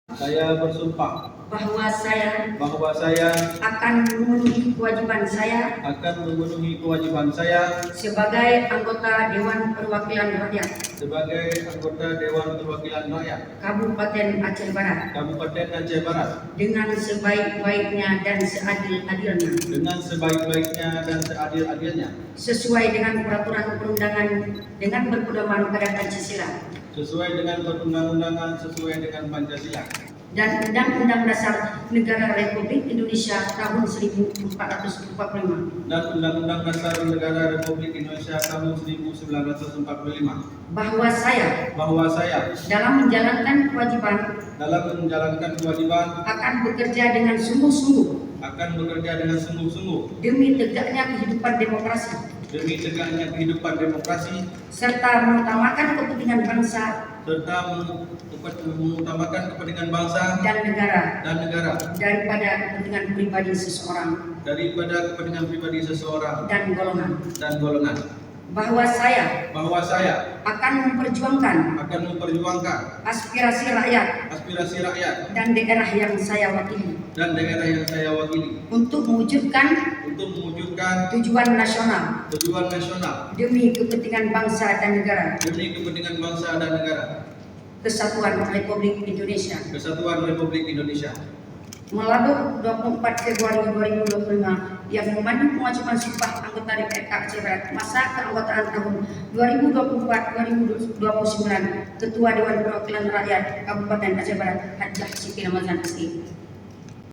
Saya bersumpah bahwa saya bahwa saya akan memenuhi kewajiban saya sebagai anggota Dewan Perwakilan Rakyat Kabupaten Aceh Barat dengan sebaik-baiknya dan seadil-adilnya sesuai dengan peraturan perundangan dengan berpedoman pada Pancasila dan Undang-Undang Dasar Negara Republik Indonesia tahun 1445 bahwa saya dalam menjalankan kewajiban akan bekerja dengan sungguh-sungguh demi tegaknya kehidupan demokrasi serta mengutamakan kepentingan bangsa dan negara daripada kepentingan pribadi seseorang dan golongan. Bahwa saya akan memperjuangkan aspirasi rakyat dan daerah yang saya wakili untuk mewujudkan tujuan nasional demi kepentingan bangsa dan negara, Kesatuan Republik Indonesia. Melalui 24 Februari 2025 yang memandu pengajuan sumpah anggota DPRK Aceh Barat masa keanggotaan tahun 2024-2029, Ketua Dewan Perwakilan Rakyat Kabupaten Aceh Barat Hajah Siti Ramazan SI.